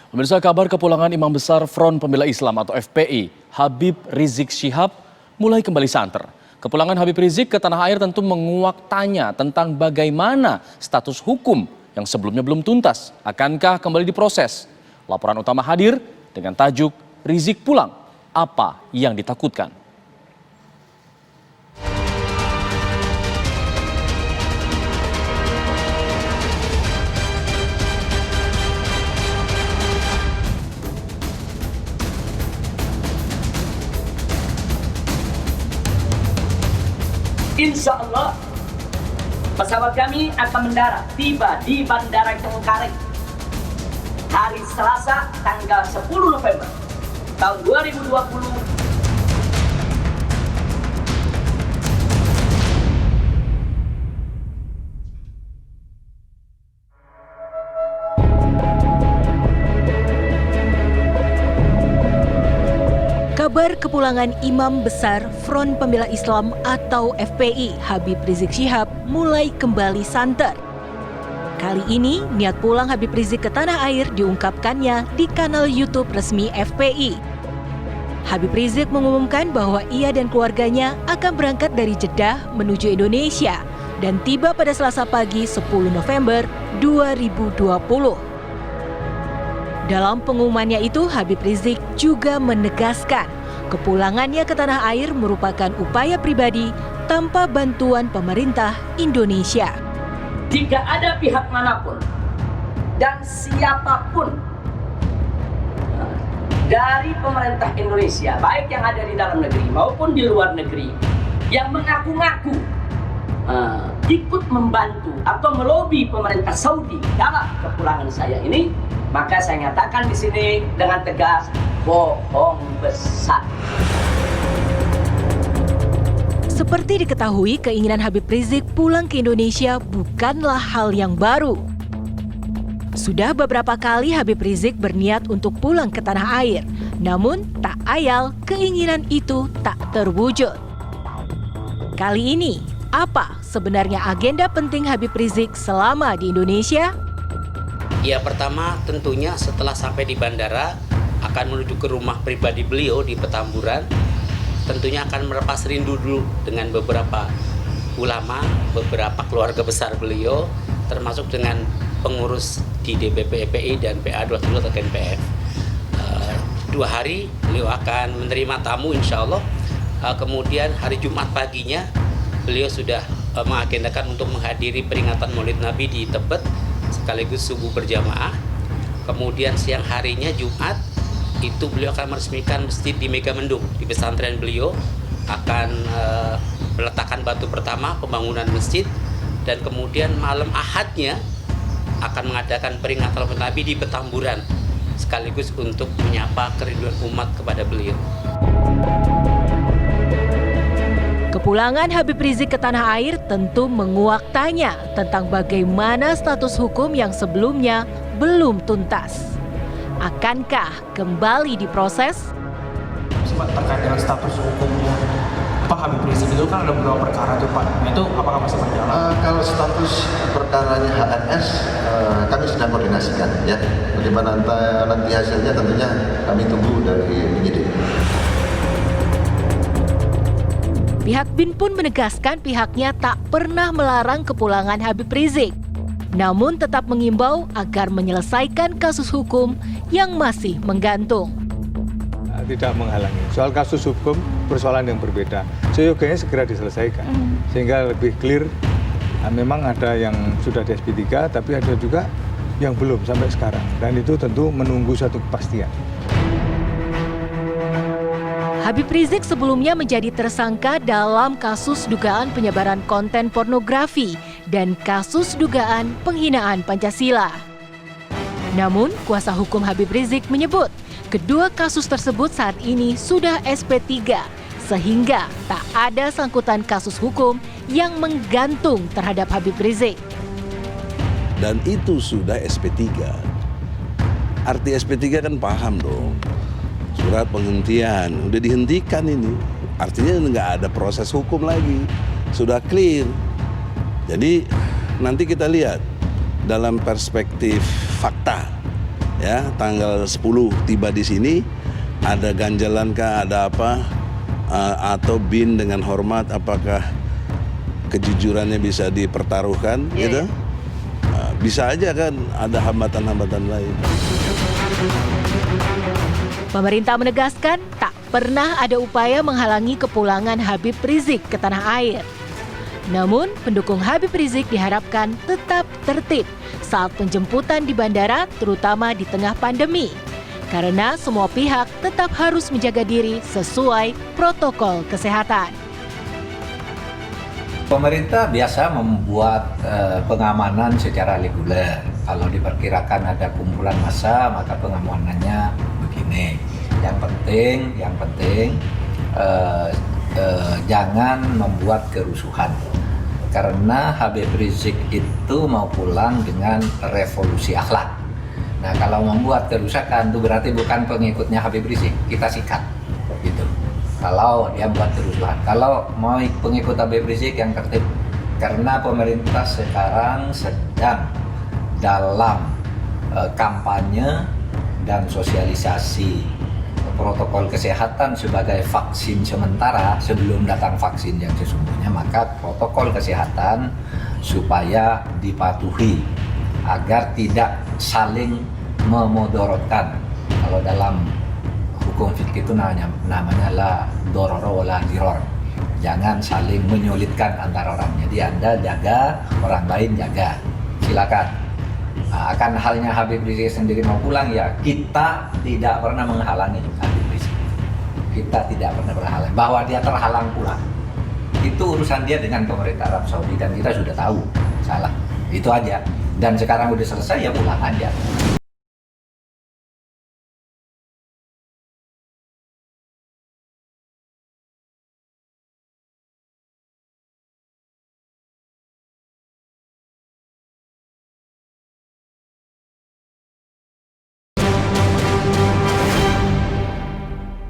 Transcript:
Pemirsa, kabar kepulangan Imam Besar Front Pembela Islam atau FPI, Habib Rizik Syihab, mulai kembali santer. Kepulangan Habib Rizik ke tanah air tentu menguak tanya tentang bagaimana status hukum yang sebelumnya belum tuntas. Akankah kembali diproses? Laporan utama hadir dengan tajuk Rizik Pulang, Apa yang Ditakutkan? Insya Allah pesawat kami akan mendarat tiba di Bandara Cengkareng hari Selasa tanggal 10 November tahun 2020. Kabar kepulangan Imam Besar Front Pembela Islam atau FPI Habib Rizik Syihab mulai kembali santer. Kali ini niat pulang Habib Rizik ke tanah air diungkapkannya di kanal YouTube resmi FPI. Habib Rizik mengumumkan bahwa ia dan keluarganya akan berangkat dari Jeddah menuju Indonesia dan tiba pada Selasa pagi 10 November 2020. Dalam pengumumannya itu, Habib Rizik juga menegaskan kepulangannya ke tanah air merupakan upaya pribadi tanpa bantuan pemerintah Indonesia. Jika ada pihak manapun dan siapapun dari pemerintah Indonesia, baik yang ada di dalam negeri maupun di luar negeri, yang mengaku-ngaku ikut membantu atau melobi pemerintah Saudi dalam kepulangan saya ini, maka saya nyatakan di sini dengan tegas, bohong besar. Seperti diketahui, keinginan Habib Rizik pulang ke Indonesia bukanlah hal yang baru. Sudah beberapa kali Habib Rizik berniat untuk pulang ke tanah air, namun tak ayal keinginan itu tak terwujud. Kali ini, apa sebenarnya agenda penting Habib Rizik selama di Indonesia? Ya, pertama tentunya setelah sampai di bandara akan menuju ke rumah pribadi beliau di Petamburan. Tentunya akan melepas rindu dulu dengan beberapa ulama, beberapa keluarga besar beliau, termasuk dengan pengurus di DPP FPI dan PA22 atau GNPF. 2 hari beliau akan menerima tamu insya Allah. Kemudian hari Jumat paginya beliau sudah mengagendakan untuk menghadiri peringatan Maulid Nabi di Tebet sekaligus subuh berjamaah. Kemudian siang harinya Jumat itu beliau akan meresmikan masjid di Megamendung, di pesantren beliau akan meletakkan batu pertama pembangunan masjid, dan kemudian malam Ahadnya akan mengadakan peringatan Maulid Nabi di Petamburan sekaligus untuk menyapa kerinduan umat kepada beliau. Kepulangan Habib Rizik ke tanah air tentu menguak tanya tentang bagaimana status hukum yang sebelumnya belum tuntas. Akankah kembali diproses? Terkait dengan status hukumnya Pak Habib Rizik itu kan ada beberapa perkara tuh Pak. Itu apakah masih berjalan? Kalau status perkaranya HNS kami sedang koordinasikan ya. Bagaimana nanti hasilnya tentunya kami tunggu dari penyidik. Pihak BIN pun menegaskan pihaknya tak pernah melarang kepulangan Habib Rizik, namun tetap mengimbau agar menyelesaikan kasus hukum yang masih menggantung. Tidak menghalangi. Soal kasus hukum, persoalan yang berbeda. Seyogianya segera diselesaikan, sehingga lebih clear. Memang ada yang sudah di SP3, tapi ada juga yang belum sampai sekarang. Dan itu tentu menunggu satu kepastian. Habib Rizik sebelumnya menjadi tersangka dalam kasus dugaan penyebaran konten pornografi dan kasus dugaan penghinaan Pancasila. Namun, kuasa hukum Habib Rizik menyebut kedua kasus tersebut saat ini sudah SP3, sehingga tak ada sangkutan kasus hukum yang menggantung terhadap Habib Rizik. Dan itu sudah SP3. Arti SP3 kan paham dong. Surat penghentian, udah dihentikan ini. Artinya nggak ada proses hukum lagi. Sudah clear. Jadi nanti kita lihat dalam perspektif fakta, ya ya, tanggal 10 tiba di sini, ada ganjalan kah, ada apa, atau bin dengan hormat, apakah kejujurannya bisa dipertaruhkan, gitu? Bisa aja kan ada hambatan-hambatan lain. Pemerintah menegaskan tak pernah ada upaya menghalangi kepulangan Habib Rizik ke tanah air. Namun, pendukung Habib Rizik diharapkan tetap tertib saat penjemputan di bandara, terutama di tengah pandemi. Karena semua pihak tetap harus menjaga diri sesuai protokol kesehatan. Pemerintah biasa membuat pengamanan secara reguler. Kalau diperkirakan ada kumpulan massa, maka pengamanannya begini. Yang penting jangan membuat kerusuhan. Karena Habib Rizik itu mau pulang dengan revolusi akhlak. Nah, kalau membuat kerusakan itu berarti bukan pengikutnya Habib Rizik, kita sikat gitu. Kalau dia buat kerusuhan, kalau mau pengikut Habib Rizik yang tertib, karena pemerintah sekarang sedang dalam kampanye dan sosialisasi protokol kesehatan sebagai vaksin sementara sebelum datang vaksin yang sesungguhnya, maka protokol kesehatan supaya dipatuhi agar tidak saling memodorotkan. Kalau dalam hukum fikih itu namanya la dororo la diror. Jangan saling menyulitkan antara orang. Jadi Anda jaga, orang lain jaga. Silakan. Nah, akan halnya Habib Rizik sendiri mau pulang, ya kita tidak pernah menghalangi Habib Rizik. Kita tidak pernah berhalang. Bahwa dia terhalang pulang, itu urusan dia dengan pemerintah Arab Saudi dan kita sudah tahu salah. Itu aja. Dan sekarang udah selesai, ya pulang aja.